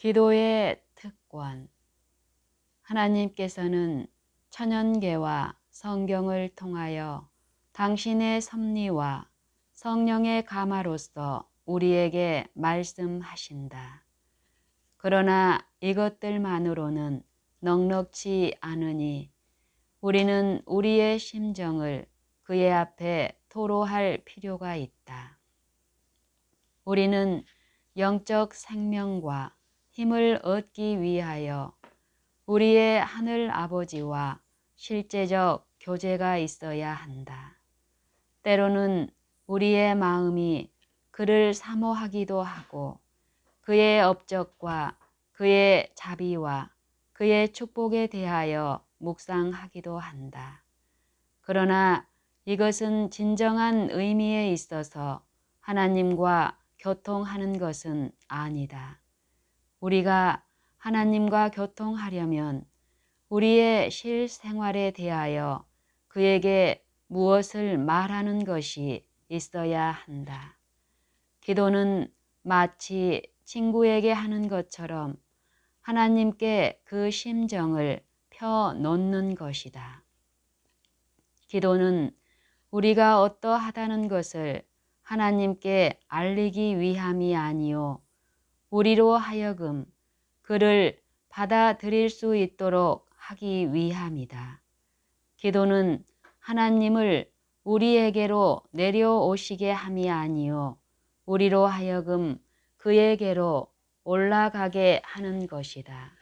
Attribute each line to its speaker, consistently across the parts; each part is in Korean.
Speaker 1: 기도의 특권. 하나님께서는 천연계와 성경을 통하여 당신의 섭리와 성령의 감화로서 우리에게 말씀하신다. 그러나 이것들만으로는 넉넉지 않으니 우리는 우리의 심정을 그의 앞에 토로할 필요가 있다. 우리는 영적 생명과 힘을 얻기 위하여 우리의 하늘 아버지와 실제적 교제가 있어야 한다. 때로는 우리의 마음이 그를 사모하기도 하고 그의 업적과 그의 자비와 그의 축복에 대하여 묵상하기도 한다. 그러나 이것은 진정한 의미에 있어서 하나님과 교통하는 것은 아니다. 우리가 하나님과 교통하려면 우리의 실생활에 대하여 그에게 무엇을 말하는 것이 있어야 한다. 기도는 마치 친구에게 하는 것처럼 하나님께 그 심정을 펴놓는 것이다. 기도는 우리가 어떠하다는 것을 하나님께 알리기 위함이 아니요 우리로 하여금 그를 받아들일 수 있도록 하기 위함이다. 기도는 하나님을 우리에게로 내려오시게 함이 아니요 우리로 하여금 그에게로 올라가게 하는 것이다.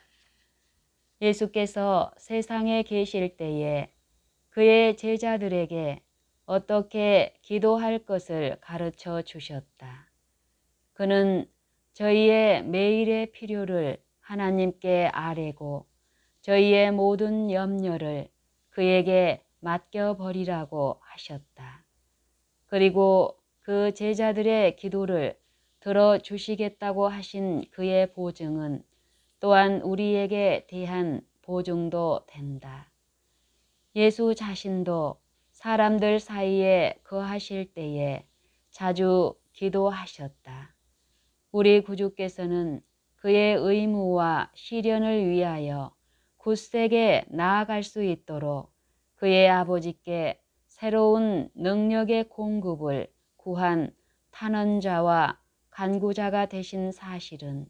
Speaker 1: 예수께서 세상에 계실 때에 그의 제자들에게 어떻게 기도할 것을 가르쳐 주셨다. 그는 저희의 매일의 필요를 하나님께 아뢰고 저희의 모든 염려를 그에게 맡겨버리라고 하셨다. 그리고 그 제자들의 기도를 들어주시겠다고 하신 그의 보증은 또한 우리에게 대한 보증도 된다. 예수 자신도 사람들 사이에 거하실 때에 자주 기도하셨다. 우리 구주께서는 그의 의무와 시련을 위하여 굳세게 나아갈 수 있도록 그의 아버지께 새로운 능력의 공급을 구한 탄원자와 간구자가 되신 사실은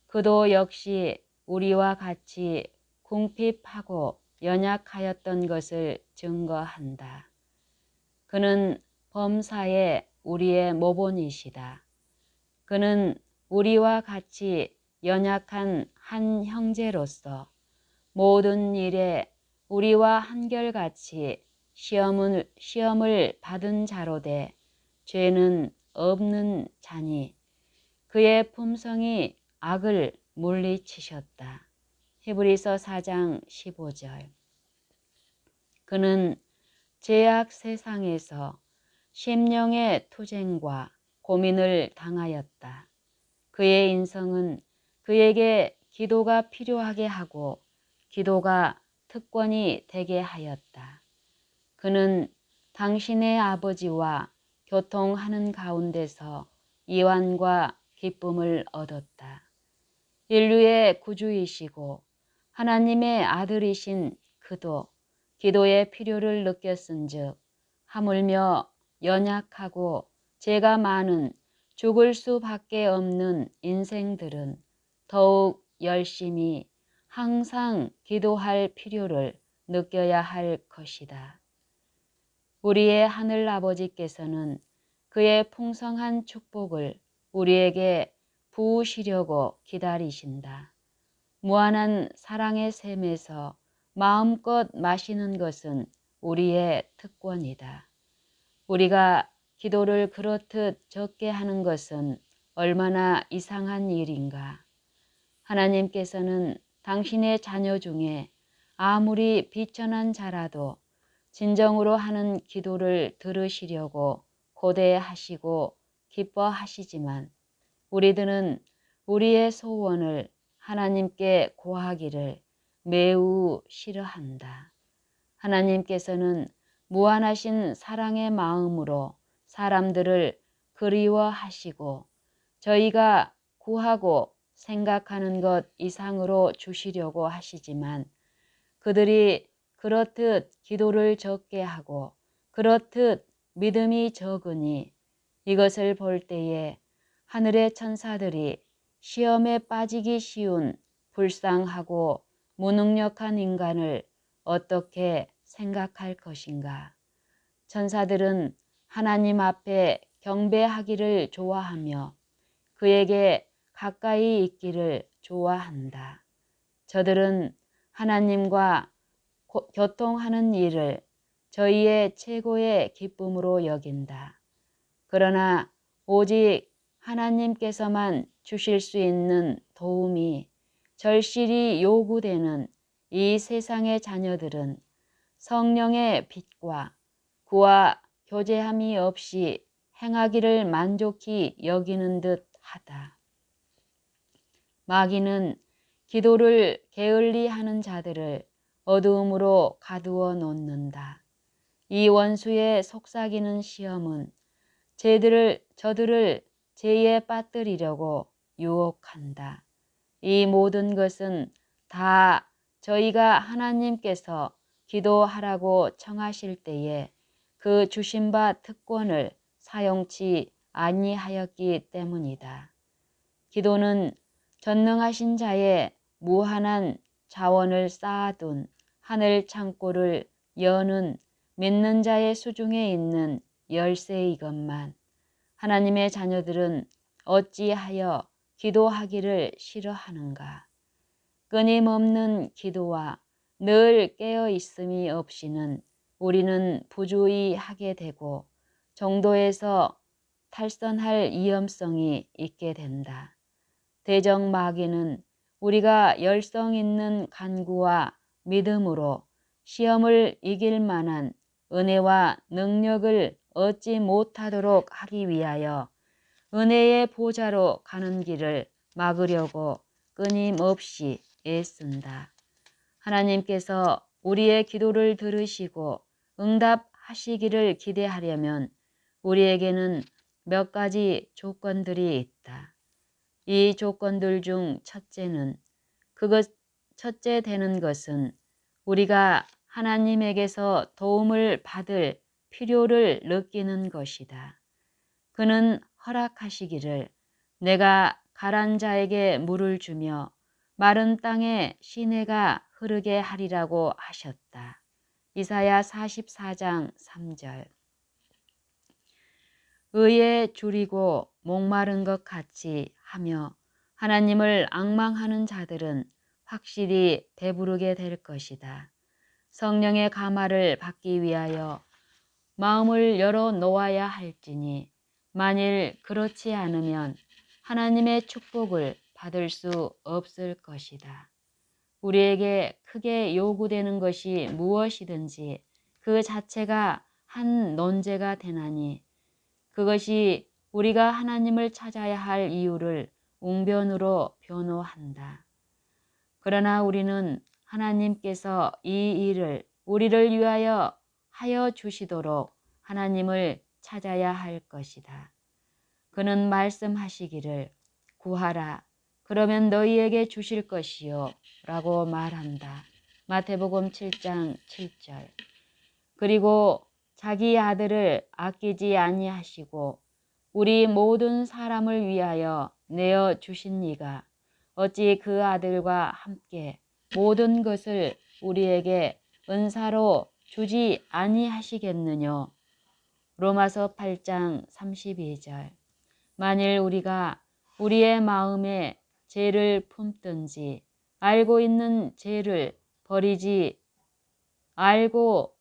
Speaker 1: 그도 역시 우리와 같이 궁핍하고 연약하였던 것을 증거한다. 그는 범사에 우리의 모본이시다. 그는 우리와 같이 연약한 한 형제로서 모든 일에 우리와 한결같이 시험을 받은 자로되 죄는 없는 자니 그의 품성이 악을 물리치셨다. 히브리서 4장 15절. 그는 죄악 세상에서 심령의 투쟁과 고민을 당하였다. 그의 인성은 그에게 기도가 필요하게 하고 기도가 특권이 되게 하였다. 그는 당신의 아버지와 교통하는 가운데서 이완과 기쁨을 얻었다. 인류의 구주이시고 하나님의 아들이신 그도 기도의 필요를 느꼈은즉 하물며 연약하고 죄가 많은 죽을 수밖에 없는 인생들은 더욱 열심히 항상 기도할 필요를 느껴야 할 것이다. 우리의 하늘 아버지께서는 그의 풍성한 축복을 우리에게 부으시려고 기다리신다. 무한한 사랑의 샘에서 마음껏 마시는 것은 우리의 특권이다. 우리가 기도를 그렇듯 적게 하는 것은 얼마나 이상한 일인가. 하나님께서는 당신의 자녀 중에 아무리 비천한 자라도 진정으로 하는 기도를 들으시려고 고대하시고 기뻐하시지만 우리들은 우리의 소원을 하나님께 고하기를 매우 싫어한다. 하나님께서는 무한하신 사랑의 마음으로 사람들을 그리워하시고 저희가 구하고 생각하는 것 이상으로 주시려고 하시지만 그들이 그렇듯 기도를 적게 하고 그렇듯 믿음이 적으니 이것을 볼 때에 하늘의 천사들이 시험에 빠지기 쉬운 불쌍하고 무능력한 인간을 어떻게 생각할 것인가. 천사들은 하나님 앞에 경배하기를 좋아하며 그에게 가까이 있기를 좋아한다. 저들은 하나님과 교통하는 일을 저희의 최고의 기쁨으로 여긴다. 그러나 오직 하나님께서만 주실 수 있는 도움이 절실히 요구되는 이 세상의 자녀들은 성령의 빛과 그와 교제함이 없이 행하기를 만족히 여기는 듯 하다. 마귀는 기도를 게을리 하는 자들을 어두움으로 가두어 놓는다. 이 원수의 속삭이는 시험은 저들을 죄에 빠뜨리려고 유혹한다. 이 모든 것은 다 저희가 하나님께서 기도하라고 청하실 때에 그 주신 바 특권을 사용치 아니하였기 때문이다. 기도는 전능하신 자의 무한한 자원을 쌓아둔 하늘 창고를 여는 믿는 자의 수중에 있는 열쇠이건만 하나님의 자녀들은 어찌하여 기도하기를 싫어하는가. 끊임없는 기도와 늘 깨어 있음이 없이는 우리는 부주의 하게 되고 정도에서 탈선할 위험성이 있게 된다. 대적 마귀는 우리가 열성 있는 간구와 믿음으로 시험을 이길 만한 은혜와 능력을 얻지 못하도록 하기 위하여 은혜의 보좌로 가는 길을 막으려고 끊임없이 애쓴다. 하나님께서 우리의 기도를 들으시고 응답하시기를 기대하려면 우리에게는 몇 가지 조건들이 있다. 이 조건들 중 첫째 되는 것은 우리가 하나님에게서 도움을 받을 필요를 느끼는 것이다. 그는 허락하시기를 내가 가란 자에게 물을 주며 마른 땅에 시내가 흐르게 하리라고 하셨다. 이사야 44장 3절. 의에 줄이고 목마른 것 같이 하며 하나님을 앙망하는 자들은 확실히 배부르게 될 것이다. 성령의 감화를 받기 위하여 마음을 열어 놓아야 할지니 만일 그렇지 않으면 하나님의 축복을 받을 수 없을 것이다. 우리에게 크게 요구되는 것이 무엇이든지 그 자체가 한 논제가 되나니 그것이 우리가 하나님을 찾아야 할 이유를 웅변으로 변호한다. 그러나 우리는 하나님께서 이 일을 우리를 위하여 하여 주시도록 하나님을 찾아야 할 것이다. 그는 말씀하시기를 구하라 그러면 너희에게 주실 것이요 라고 말한다. 마태복음 7장 7절. 그리고 자기 아들을 아끼지 아니하시고 우리 모든 사람을 위하여 내어 주신 이가 어찌 그 아들과 함께 모든 것을 우리에게 은사로 주지 아니하시겠느냐. 로마서 8장 32절. 만일 우리가 우리의 마음에 죄를 품든지 알고 있는 죄를 알고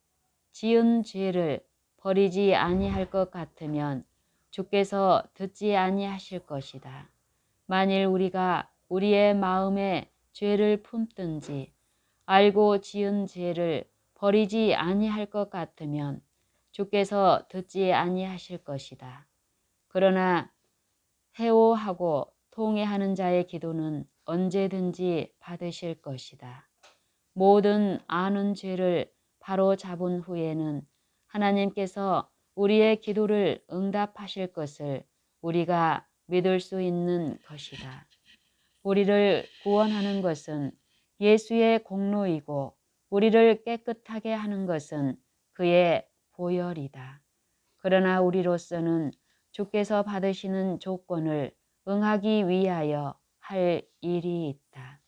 Speaker 1: 지은 죄를 버리지 아니할 것 같으면 주께서 듣지 아니하실 것이다. 만일 우리가 우리의 마음에 죄를 품든지 알고 지은 죄를 버리지 아니할 것 같으면 주께서 듣지 아니하실 것이다. 그러나 회오하고 통회하는 자의 기도는 언제든지 받으실 것이다. 모든 아는 죄를 바로 잡은 후에는 하나님께서 우리의 기도를 응답하실 것을 우리가 믿을 수 있는 것이다. 우리를 구원하는 것은 예수의 공로이고 우리를 깨끗하게 하는 것은 그의 보혈이다. 그러나 우리로서는 주께서 받으시는 조건을 응하기 위하여 할 일이 있다.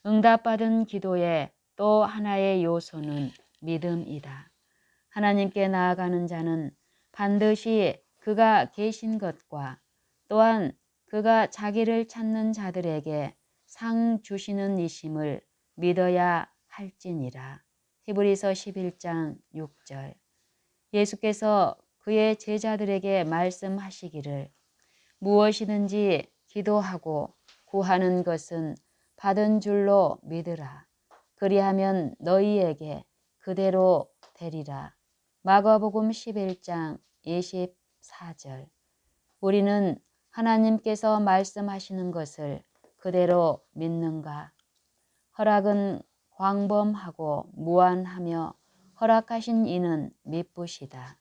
Speaker 1: 응답받은 기도의 또 하나의 요소는 믿음이다. 하나님께 나아가는 자는 반드시 그가 계신 것과 또한 그가 자기를 찾는 자들에게 상 주시는 이심을 믿어야 할지니라. 히브리서 11장 6절. 예수께서 그의 제자들에게 말씀하시기를 무엇이든지 기도하고 구하는 것은 받은 줄로 믿으라. 그리하면 너희에게 그대로 되리라. 마가복음 11장 24절. 우리는 하나님께서 말씀하시는 것을 그대로 믿는가? 허락은 광범하고 무한하며 허락하신 이는 미쁘시다.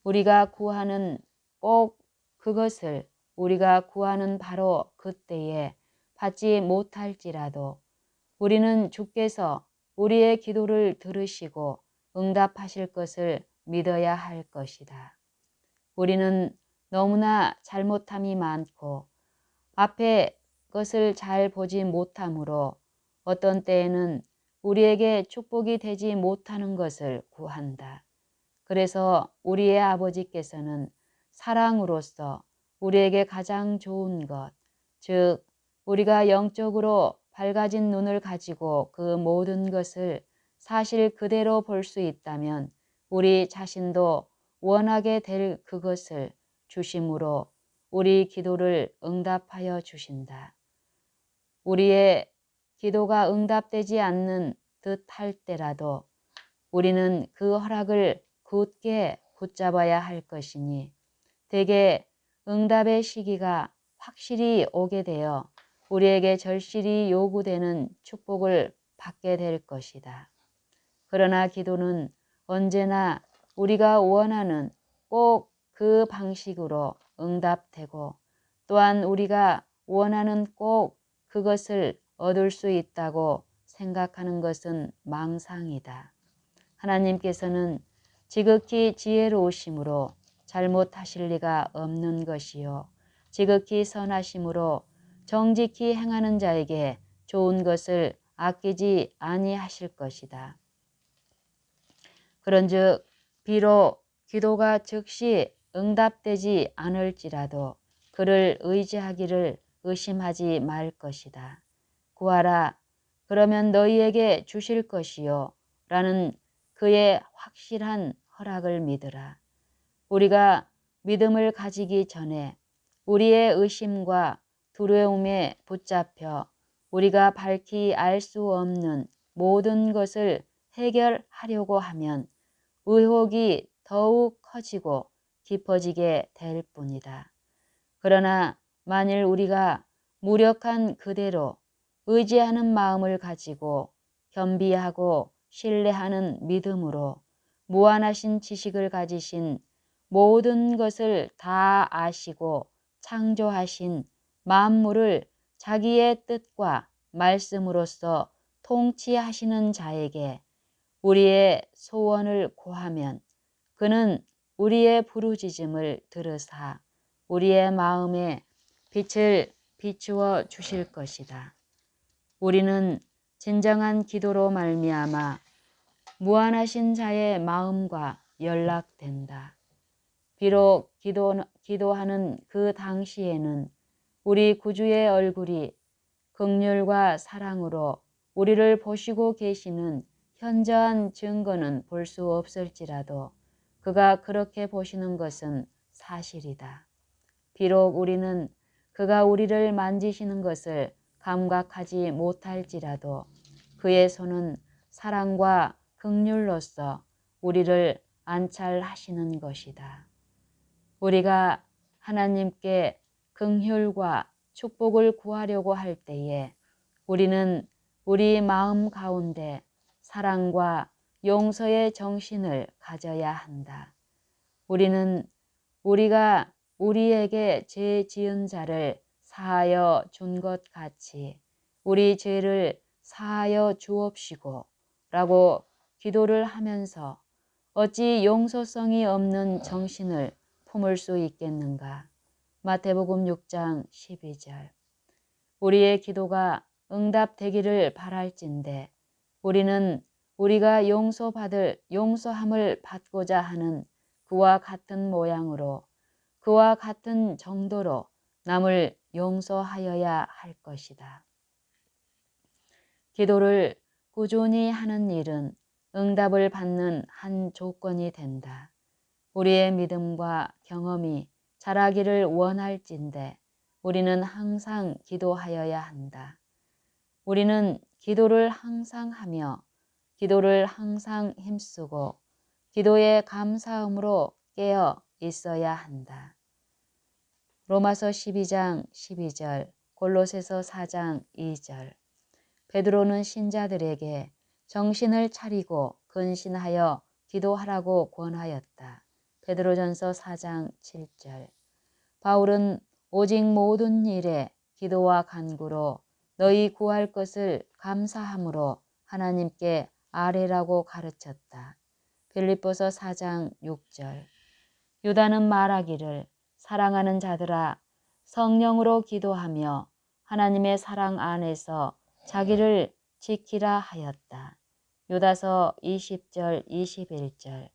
Speaker 1: 우리가 구하는 꼭 그것을 우리가 구하는 바로 그때에 받지 못할지라도 우리는 주께서 우리의 기도를 들으시고 응답하실 것을 믿어야 할 것이다. 우리는 너무나 잘못함이 많고 앞에 것을 잘 보지 못하므로 어떤 때에는 우리에게 축복이 되지 못하는 것을 구한다. 그래서 우리의 아버지께서는 사랑으로서 우리에게 가장 좋은 것, 즉 우리가 영적으로 밝아진 눈을 가지고 그 모든 것을 사실 그대로 볼 수 있다면 우리 자신도 원하게 될 그것을 주심으로 우리 기도를 응답하여 주신다. 우리의 기도가 응답되지 않는 듯 할 때라도 우리는 그 허락을 굳게 붙잡아야 할 것이니 대개 응답의 시기가 확실히 오게 되어 우리에게 절실히 요구되는 축복을 받게 될 것이다. 그러나 기도는 언제나 우리가 원하는 꼭 그 방식으로 응답되고 또한 우리가 원하는 꼭 그것을 얻을 수 있다고 생각하는 것은 망상이다. 하나님께서는 지극히 지혜로우심으로 잘못하실 리가 없는 것이요 지극히 선하심으로 정직히 행하는 자에게 좋은 것을 아끼지 아니하실 것이다. 그런즉 비록 기도가 즉시 응답되지 않을지라도 그를 의지하기를 의심하지 말 것이다. 구하라 그러면 너희에게 주실 것이요 라는 그의 확실한 허락을 믿으라. 우리가 믿음을 가지기 전에 우리의 의심과 두려움에 붙잡혀 우리가 밝히 알 수 없는 모든 것을 해결하려고 하면 의혹이 더욱 커지고 깊어지게 될 뿐이다. 그러나 만일 우리가 무력한 그대로 의지하는 마음을 가지고 겸비하고 신뢰하는 믿음으로 무한하신 지식을 가지신 모든 것을 다 아시고 창조하신 만물을 자기의 뜻과 말씀으로써 통치하시는 자에게 우리의 소원을 고하면 그는 우리의 부르짖음을 들으사 우리의 마음에 빛을 비추어 주실 것이다. 우리는 진정한 기도로 말미암아 무한하신 자의 마음과 연락된다. 비록 기도하는 그 당시에는 우리 구주의 얼굴이 긍휼과 사랑으로 우리를 보시고 계시는 현저한 증거는 볼 수 없을지라도 그가 그렇게 보시는 것은 사실이다. 비록 우리는 그가 우리를 만지시는 것을 감각하지 못할지라도 그의 손은 사랑과 긍휼로서 우리를 안찰하시는 것이다. 우리가 하나님께 긍휼과 축복을 구하려고 할 때에 우리는 우리 마음 가운데 사랑과 용서의 정신을 가져야 한다. 우리는 우리가 우리에게 죄 지은 자를 사하여 준 것 같이 우리 죄를 사하여 주옵시고 라고 기도를 하면서 어찌 용서성이 없는 정신을 품을 수 있겠는가. 마태복음 6장 12절. 우리의 기도가 응답되기를 바랄진대 우리는 우리가 용서함을 받고자 하는 그와 같은 모양으로 그와 같은 정도로 남을 용서하여야 할 것이다. 기도를 꾸준히 하는 일은 응답을 받는 한 조건이 된다. 우리의 믿음과 경험이 자라기를 원할진대 우리는 항상 기도하여야 한다. 우리는 기도를 항상 하며 기도를 항상 힘쓰고 기도의 감사함으로 깨어 있어야 한다. 로마서 12장 12절, 골로새서 4장 2절. 베드로는 신자들에게 정신을 차리고 근신하여 기도하라고 권하였다. 베드로전서 4장 7절. 바울은 오직 모든 일에 기도와 간구로 너희 구할 것을 감사함으로 하나님께 아뢰라고 가르쳤다. 빌립보서 4장 6절. 유다는 말하기를 사랑하는 자들아 성령으로 기도하며 하나님의 사랑 안에서 자기를 지키라 하였다. 유다서 20절 21절.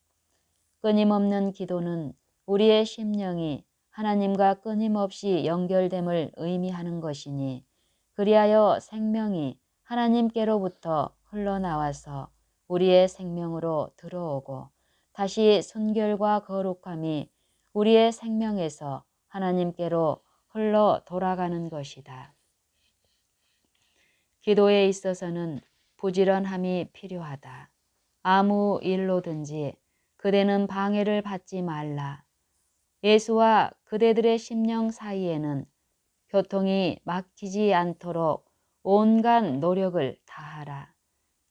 Speaker 1: 끊임없는 기도는 우리의 심령이 하나님과 끊임없이 연결됨을 의미하는 것이니 그리하여 생명이 하나님께로부터 흘러나와서 우리의 생명으로 들어오고 다시 순결과 거룩함이 우리의 생명에서 하나님께로 흘러 돌아가는 것이다. 기도에 있어서는 부지런함이 필요하다. 아무 일로든지 그대는 방해를 받지 말라. 예수와 그대들의 심령 사이에는 교통이 막히지 않도록 온갖 노력을 다하라.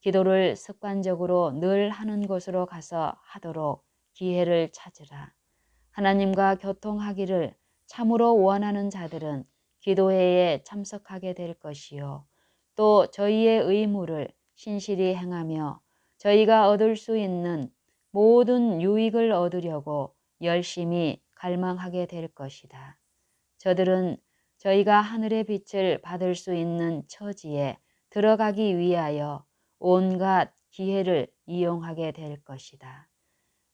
Speaker 1: 기도를 습관적으로 늘 하는 곳으로 가서 하도록 기회를 찾으라. 하나님과 교통하기를 참으로 원하는 자들은 기도회에 참석하게 될 것이요. 또 저희의 의무를 신실히 행하며 저희가 얻을 수 있는 모든 유익을 얻으려고 열심히 갈망하게 될 것이다. 저들은 저희가 하늘의 빛을 받을 수 있는 처지에 들어가기 위하여 온갖 기회를 이용하게 될 것이다.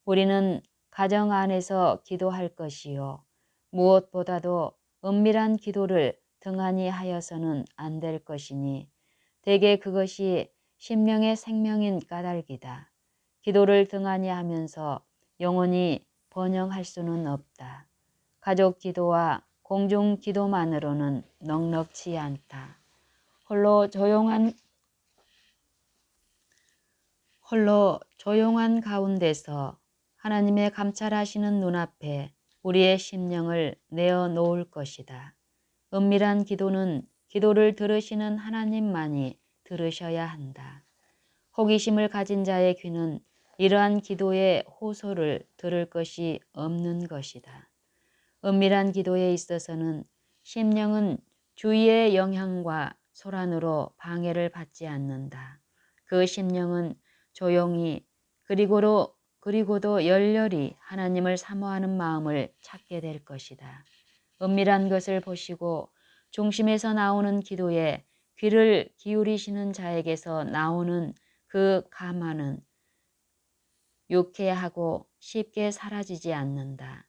Speaker 1: 우리는 가정 안에서 기도할 것이요. 무엇보다도 은밀한 기도를 등한히 하여서는 안 될 것이니 대개 그것이 심령의 생명인 까닭이다. 기도를 등한히 하면서 영원히 번영할 수는 없다. 가족 기도와 공중 기도만으로는 넉넉지 않다. 홀로 조용한 가운데서 하나님의 감찰하시는 눈앞에 우리의 심령을 내어놓을 것이다. 은밀한 기도는 기도를 들으시는 하나님만이 들으셔야 한다. 호기심을 가진 자의 귀는 이러한 기도의 호소를 들을 것이 없는 것이다. 은밀한 기도에 있어서는 심령은 주위의 영향과 소란으로 방해를 받지 않는다. 그 심령은 조용히 그리고도 열렬히 하나님을 사모하는 마음을 찾게 될 것이다. 은밀한 것을 보시고 중심에서 나오는 기도에 귀를 기울이시는 자에게서 나오는 그 감화는 유쾌하고 쉽게 사라지지 않는다.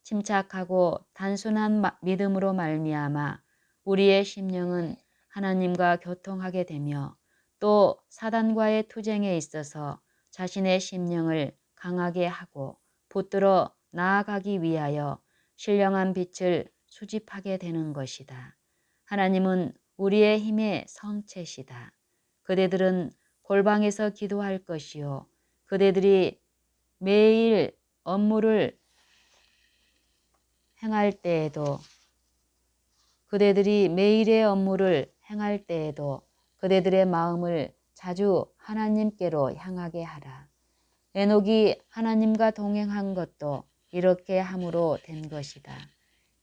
Speaker 1: 침착하고 단순한 믿음으로 말미암아 우리의 심령은 하나님과 교통하게 되며 또 사단과의 투쟁에 있어서 자신의 심령을 강하게 하고 붙들어 나아가기 위하여 신령한 빛을 수집하게 되는 것이다. 하나님은 우리의 힘의 성체시다. 그대들은 골방에서 기도할 것이요. 그대들이 매일 업무를 행할 때에도 그대들의 그대들의 마음을 자주 하나님께로 향하게 하라. 에녹이 하나님과 동행한 것도 이렇게 함으로 된 것이다.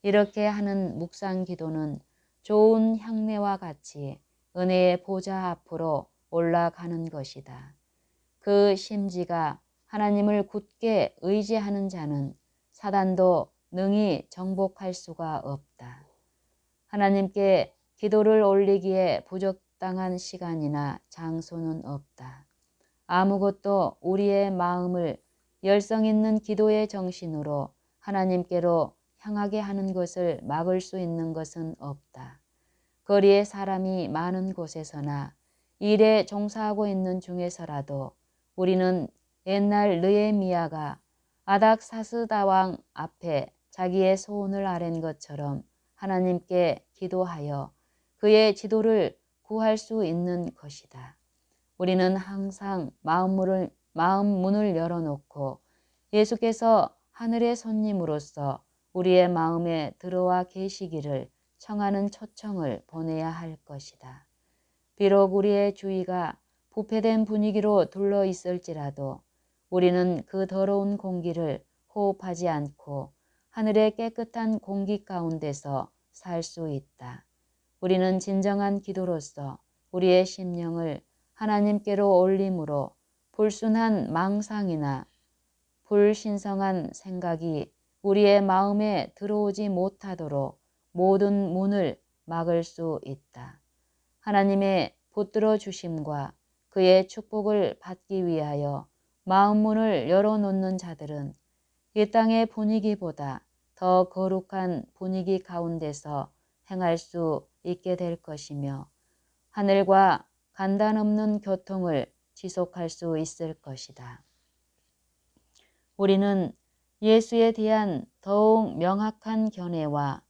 Speaker 1: 이렇게 하는 묵상 기도는 좋은 향내와 같이 은혜의 보좌 앞으로 올라가는 것이다. 그 심지가 하나님을 굳게 의지하는 자는 사단도 능히 정복할 수가 없다. 하나님께 기도를 올리기에 부적당한 시간이나 장소는 없다. 아무것도 우리의 마음을 열성 있는 기도의 정신으로 하나님께로 향하게 하는 것을 막을 수 있는 것은 없다. 거리에 사람이 많은 곳에서나 일에 종사하고 있는 중에서라도 우리는 옛날 느헤미야가 아닥사스다 왕 앞에 자기의 소원을 아랜 것처럼 하나님께 기도하여 그의 지도를 구할 수 있는 것이다. 우리는 항상 마음 문을 열어놓고 예수께서 하늘의 손님으로서 우리의 마음에 들어와 계시기를 청하는 초청을 보내야 할 것이다. 비록 우리의 주위가 부패된 분위기로 둘러 있을지라도 우리는 그 더러운 공기를 호흡하지 않고 하늘의 깨끗한 공기 가운데서 살 수 있다. 우리는 진정한 기도로서 우리의 심령을 하나님께로 올림으로 불순한 망상이나 불신성한 생각이 우리의 마음에 들어오지 못하도록 모든 문을 막을 수 있다. 하나님의 붙들어 주심과 그의 축복을 받기 위하여 마음 문을 열어놓는 자들은 이 땅의 분위기보다 더 거룩한 분위기 가운데서 행할 수 있게 될 것이며 하늘과 간단 없는 교통을 지속할 수 있을 것이다. 우리는 예수에 대한 더욱 명확한 견해와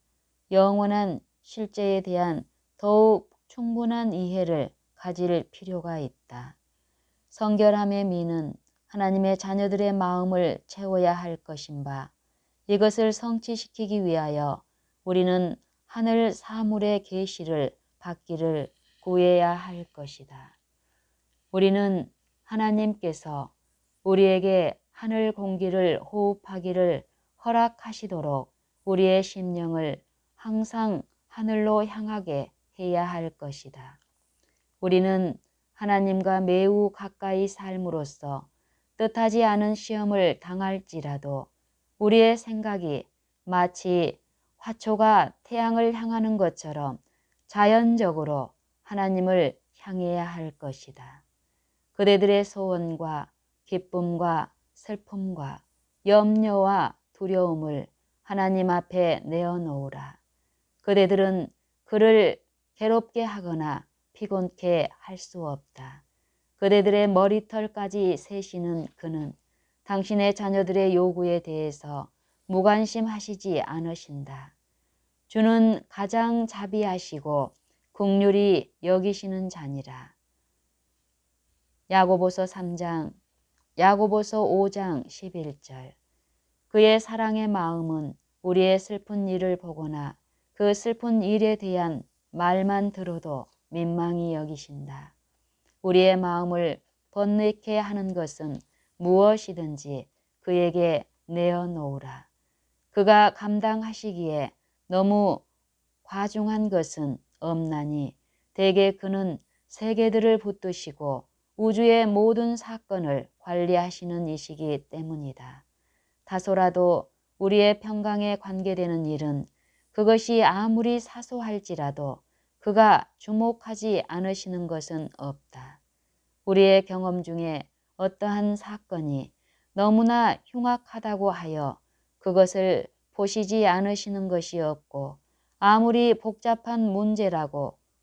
Speaker 1: 영원한 실제에 대한 더욱 충분한 이해를 가질 필요가 있다. 성결함의 미는 하나님의 자녀들의 마음을 채워야 할 것인 바 이것을 성취시키기 위하여 우리는 하늘 사물의 계시를 받기를 구해야 할 것이다. 우리는 하나님께서 우리에게 하늘 공기를 호흡하기를 허락하시도록 우리의 심령을 항상 하늘로 향하게 해야 할 것이다. 우리는 하나님과 매우 가까이 삶으로써 뜻하지 않은 시험을 당할지라도 우리의 생각이 마치 화초가 태양을 향하는 것처럼 자연적으로 하나님을 향해야 할 것이다. 그대들의 소원과 기쁨과 슬픔과 염려와 두려움을 하나님 앞에 내어놓으라. 그대들은 그를 괴롭게 하거나 피곤케 할 수 없다. 그대들의 머리털까지 세시는 그는 당신의 자녀들의 요구에 대해서 무관심하시지 않으신다. 주는 가장 자비하시고 긍휼히 여기시는 자니라. 야고보서 5장 11절. 그의 사랑의 마음은 우리의 슬픈 일을 보거나 그 슬픈 일에 대한 말만 들어도 민망히 여기신다. 우리의 마음을 번뇌케 하는 것은 무엇이든지 그에게 내어놓으라. 그가 감당하시기에 너무 과중한 것은 없나니 대개 그는 세계들을 붙드시고 우주의 모든 사건을 관리하시는 이시기 때문이다. 다소라도 우리의 평강에 관계되는 일은 그것이 아무리 사소할지라도 그가 주목하지 않으시는 것은 없다. 우리의 경험 중에 어떠한 사건이 너무나 흉악하다고 하여 그것을 보시지 않으시는 것이 없고 아무리 복잡한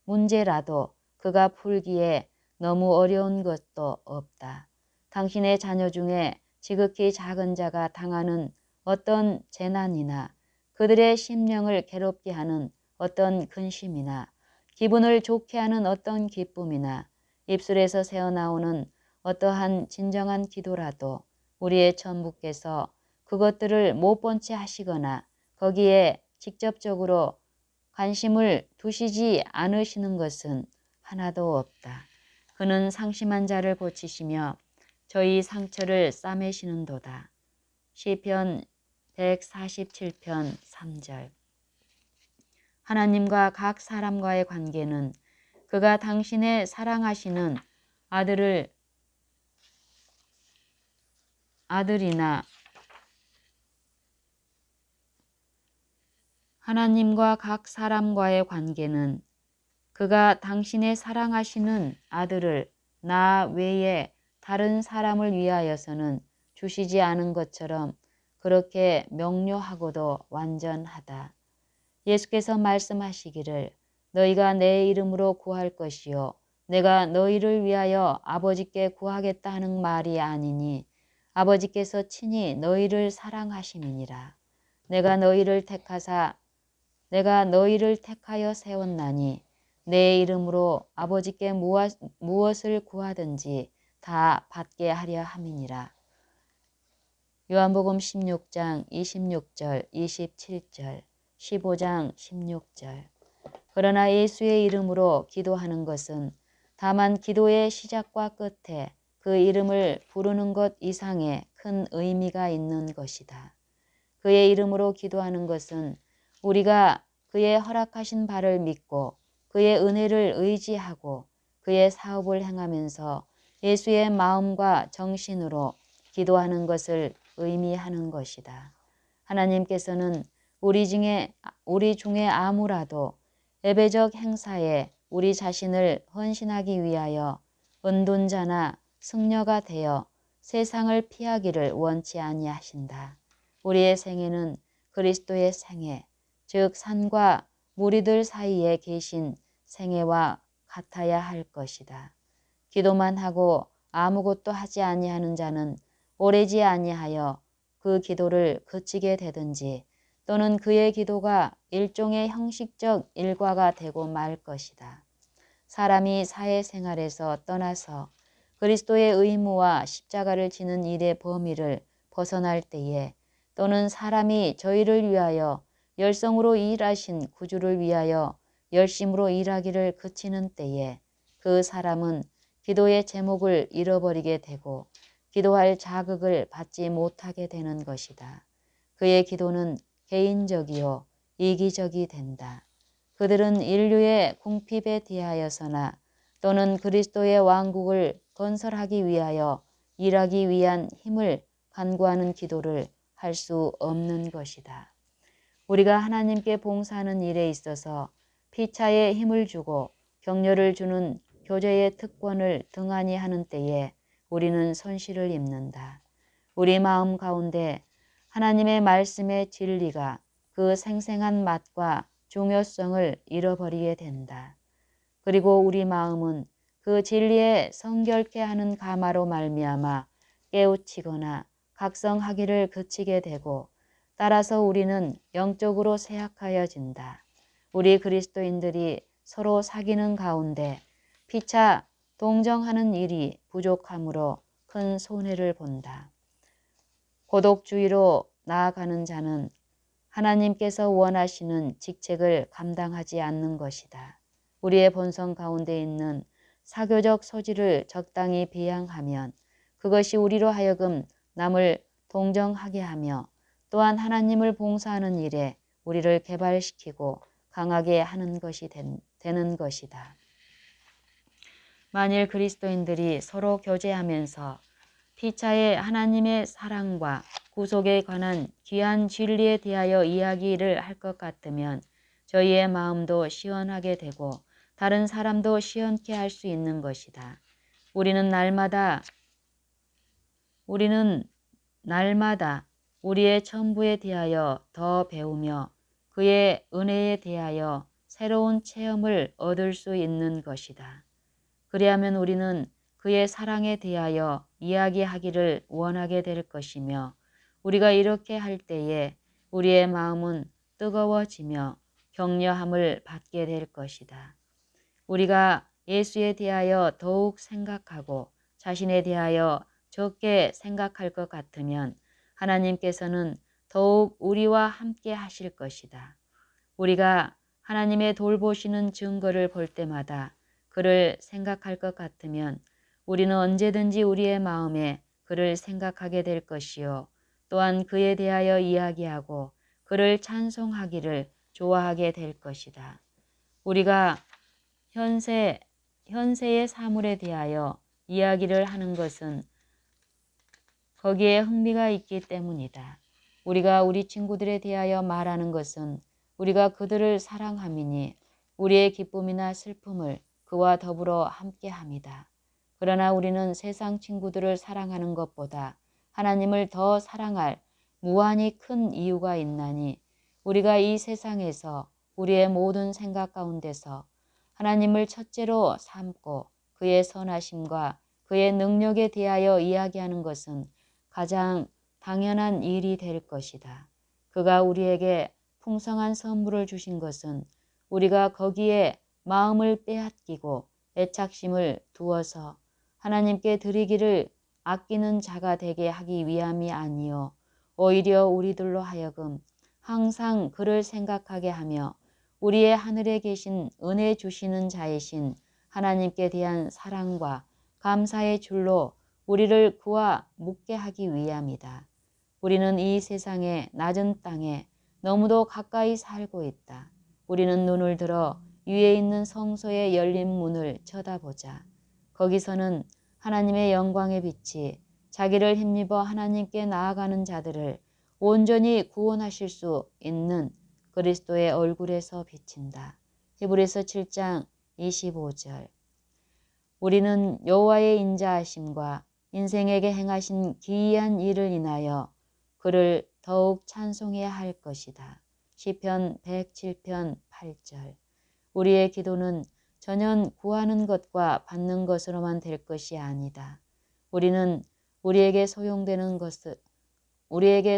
Speaker 1: 문제라도 그가 풀기에 너무 어려운 것도 없다. 당신의 자녀 중에 지극히 작은 자가 당하는 어떤 재난이나 그들의 심령을 괴롭게 하는 어떤 근심이나 기분을 좋게 하는 어떤 기쁨이나 입술에서 새어나오는 어떠한 진정한 기도라도 우리의 천부께서 그것들을 못 본 채 하시거나 거기에 직접적으로 관심을 두시지 않으시는 것은 하나도 없다. 그는 상심한 자를 고치시며 저희 상처를 싸매시는도다. 시편 147편 3절. 하나님과 각 사람과의 관계는 그가 당신의 사랑하시는 아들이나 하나님과 각 사람과의 관계는 그가 당신의 사랑하시는 아들을 나 외에 다른 사람을 위하여서는 주시지 않은 것처럼 그렇게 명료하고도 완전하다. 예수께서 말씀하시기를 너희가 내 이름으로 구할 것이요 내가 너희를 위하여 아버지께 구하겠다 하는 말이 아니니 아버지께서 친히 너희를 사랑하심이니라. 내가 너희를 택하여 세웠나니 내 이름으로 아버지께 무엇을 구하든지 다 받게 하려 함이니라. 요한복음 16장 26절 27절 15장 16절. 그러나 예수의 이름으로 기도하는 것은 다만 기도의 시작과 끝에 그 이름을 부르는 것 이상의 큰 의미가 있는 것이다. 그의 이름으로 기도하는 것은 우리가 그의 허락하신 바를 믿고 그의 은혜를 의지하고 그의 사업을 행하면서 예수의 마음과 정신으로 기도하는 것을 의미하는 것이다. 하나님께서는 우리 중에 아무라도 예배적 행사에 우리 자신을 헌신하기 위하여 은둔자나 승려가 되어 세상을 피하기를 원치 아니하신다. 우리의 생애는 그리스도의 생애, 즉 산과 무리들 사이에 계신 생애와 같아야 할 것이다. 기도만 하고 아무것도 하지 아니하는 자는 오래지 아니하여 그 기도를 그치게 되든지 또는 그의 기도가 일종의 형식적 일과가 되고 말 것이다. 사람이 사회생활에서 떠나서 그리스도의 의무와 십자가를 지는 일의 범위를 벗어날 때에 또는 사람이 저희를 위하여 열성으로 일하신 구주를 위하여 열심으로 일하기를 그치는 때에 그 사람은 기도의 제목을 잃어버리게 되고 기도할 자극을 받지 못하게 되는 것이다. 그의 기도는 개인적이요 이기적이 된다. 그들은 인류의 궁핍에 대하여서나 또는 그리스도의 왕국을 건설하기 위하여 일하기 위한 힘을 간구하는 기도를 할 수 없는 것이다. 우리가 하나님께 봉사하는 일에 있어서 피차에 힘을 주고 격려를 주는 교제의 특권을 등한히 하는 때에 우리는 손실을 입는다. 우리 마음 가운데 하나님의 말씀의 진리가 그 생생한 맛과 중요성을 잃어버리게 된다. 그리고 우리 마음은 그 진리에 성결케 하는 가마로 말미암아 깨우치거나 각성하기를 그치게 되고 따라서 우리는 영적으로 쇠약하여진다. 우리 그리스도인들이 서로 사귀는 가운데 피차 동정하는 일이 부족함으로 큰 손해를 본다. 고독주의로 나아가는 자는 하나님께서 원하시는 직책을 감당하지 않는 것이다. 우리의 본성 가운데 있는 사교적 소질을 적당히 배양하면 그것이 우리로 하여금 남을 동정하게 하며 또한 하나님을 봉사하는 일에 우리를 개발시키고 강하게 하는 것이 되는 것이다. 만일 그리스도인들이 서로 교제하면서 피차에 하나님의 사랑과 구속에 관한 귀한 진리에 대하여 이야기를 할 것 같으면 저희의 마음도 시원하게 되고 다른 사람도 시원케 할 수 있는 것이다. 우리는 날마다 우리의 천부에 대하여 더 배우며 그의 은혜에 대하여 새로운 체험을 얻을 수 있는 것이다. 그리하면 우리는 그의 사랑에 대하여 이야기하기를 원하게 될 것이며 우리가 이렇게 할 때에 우리의 마음은 뜨거워지며 격려함을 받게 될 것이다. 우리가 예수에 대하여 더욱 생각하고 자신에 대하여 적게 생각할 것 같으면 하나님께서는 더욱 우리와 함께 하실 것이다. 우리가 하나님의 돌보시는 증거를 볼 때마다 그를 생각할 것 같으면 우리는 언제든지 우리의 마음에 그를 생각하게 될 것이요. 또한 그에 대하여 이야기하고 그를 찬송하기를 좋아하게 될 것이다. 우리가 현세의 사물에 대하여 이야기를 하는 것은 거기에 흥미가 있기 때문이다. 우리가 우리 친구들에 대하여 말하는 것은 우리가 그들을 사랑함이니 우리의 기쁨이나 슬픔을 그와 더불어 함께함이다. 그러나 우리는 세상 친구들을 사랑하는 것보다 하나님을 더 사랑할 무한히 큰 이유가 있나니 우리가 이 세상에서 우리의 모든 생각 가운데서 하나님을 첫째로 삼고 그의 선하심과 그의 능력에 대하여 이야기하는 것은 가장 당연한 일이 될 것이다. 그가 우리에게 풍성한 선물을 주신 것은 우리가 거기에 마음을 빼앗기고 애착심을 두어서 하나님께 드리기를 아끼는 자가 되게 하기 위함이 아니요 오히려 우리들로 하여금 항상 그를 생각하게 하며 우리의 하늘에 계신 은혜 주시는 자이신 하나님께 대한 사랑과 감사의 줄로 우리를 그와 묶게 하기 위함이다. 우리는 이 세상의 낮은 땅에 너무도 가까이 살고 있다. 우리는 눈을 들어 위에 있는 성소의 열린 문을 쳐다보자. 거기서는 하나님의 영광의 빛이 자기를 힘입어 하나님께 나아가는 자들을 온전히 구원하실 수 있는 그리스도의 얼굴에서 비친다. 히브리서 7장 25절. 우리는 여호와의 인자하심과 인생에게 행하신 기이한 일을 인하여 그를 더욱 찬송해야 할 것이다. 시편 107편 8절. 우리의 기도는 전혀 구하는 것과 받는 것으로만 될 것이 아니다. 우리는 우리에게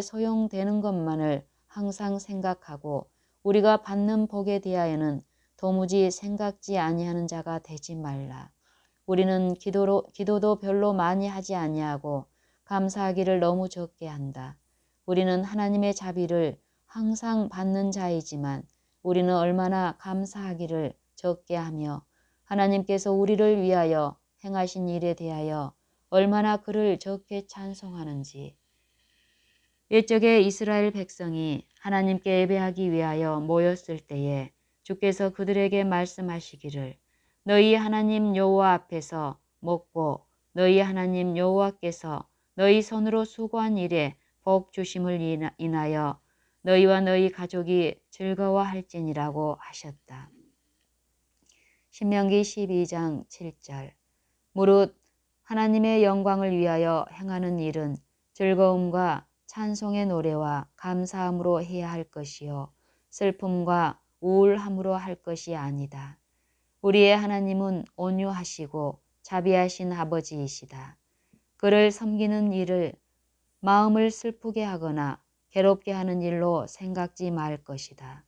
Speaker 1: 소용되는 것만을 항상 생각하고 우리가 받는 복에 대하여는 도무지 생각지 아니하는 자가 되지 말라. 우리는 기도도 별로 많이 하지 아니하고 감사하기를 너무 적게 한다. 우리는 하나님의 자비를 항상 받는 자이지만 우리는 얼마나 감사하기를 적게 하며 하나님께서 우리를 위하여 행하신 일에 대하여 얼마나 그를 적게 찬송하는지. 옛적에 이스라엘 백성이 하나님께 예배하기 위하여 모였을 때에 주께서 그들에게 말씀하시기를 너희 하나님 여호와 앞에서 먹고 너희 하나님 여호와께서 너희 손으로 수고한 일에 복 주심을 인하여 너희와 너희 가족이 즐거워할지니라고 하셨다. 신명기 12장 7절. 무릇 하나님의 영광을 위하여 행하는 일은 즐거움과 찬송의 노래와 감사함으로 해야 할 것이요 슬픔과 우울함으로 할 것이 아니다. 우리의 하나님은 온유하시고 자비하신 아버지이시다. 그를 섬기는 일을 마음을 슬프게 하거나 괴롭게 하는 일로 생각지 말 것이다.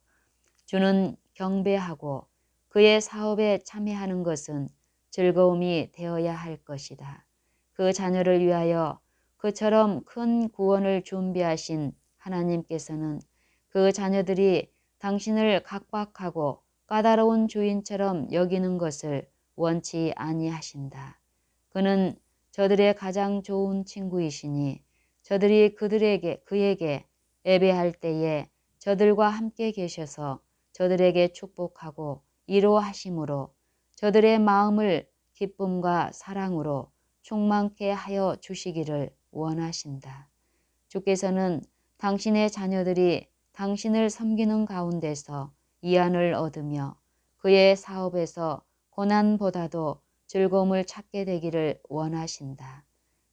Speaker 1: 주는 경배하고 그의 사업에 참여하는 것은 즐거움이 되어야 할 것이다. 그 자녀를 위하여 그처럼 큰 구원을 준비하신 하나님께서는 그 자녀들이 당신을 각박하고 까다로운 주인처럼 여기는 것을 원치 아니하신다. 그는 저들의 가장 좋은 친구이시니 저들이 그에게 예배할 때에 저들과 함께 계셔서 저들에게 축복하고 위로하심으로 저들의 마음을 기쁨과 사랑으로 충만케 하여 주시기를 원하신다. 주께서는 당신의 자녀들이 당신을 섬기는 가운데서 위안을 얻으며 그의 사업에서 고난보다도 즐거움을 찾게 되기를 원하신다.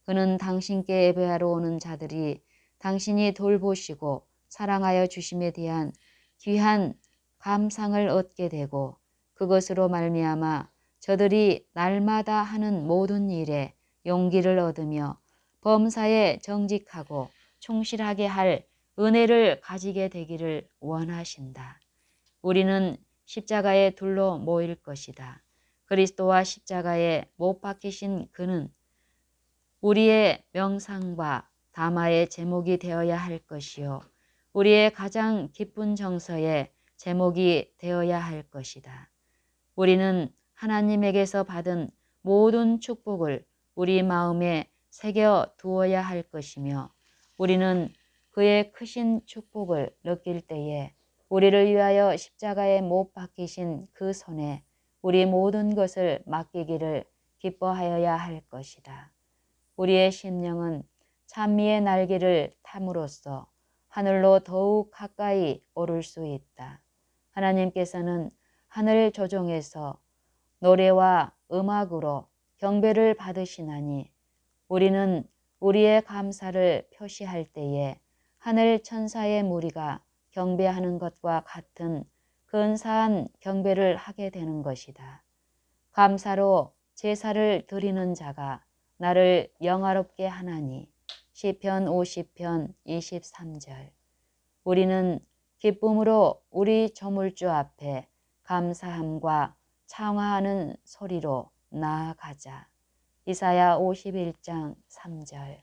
Speaker 1: 그는 당신께 예배하러 오는 자들이 당신이 돌보시고 사랑하여 주심에 대한 귀한 감상을 얻게 되고 그것으로 말미암아 저들이 날마다 하는 모든 일에 용기를 얻으며 범사에 정직하고 충실하게 할 은혜를 가지게 되기를 원하신다. 우리는 십자가에 둘로 모일 것이다. 그리스도와 십자가에 못 박히신 그는 우리의 명상과 담화의 제목이 되어야 할 것이요 우리의 가장 기쁜 정서의 제목이 되어야 할 것이다. 우리는 하나님에게서 받은 모든 축복을 우리 마음에 새겨 두어야 할 것이며 우리는 그의 크신 축복을 느낄 때에 우리를 위하여 십자가에 못 박히신 그 손에 우리 모든 것을 맡기기를 기뻐하여야 할 것이다. 우리의 심령은 찬미의 날개를 탐으로써 하늘로 더욱 가까이 오를 수 있다. 하나님께서는 하늘 조종에서 노래와 음악으로 경배를 받으시나니 우리는 우리의 감사를 표시할 때에 하늘 천사의 무리가 경배하는 것과 같은 근사한 경배를 하게 되는 것이다. 감사로 제사를 드리는 자가 나를 영화롭게 하나니 시편 50편 23절. 우리는 기쁨으로 우리 조물주 앞에 감사함과 창화하는 소리로 나아가자. 이사야 51장 3절.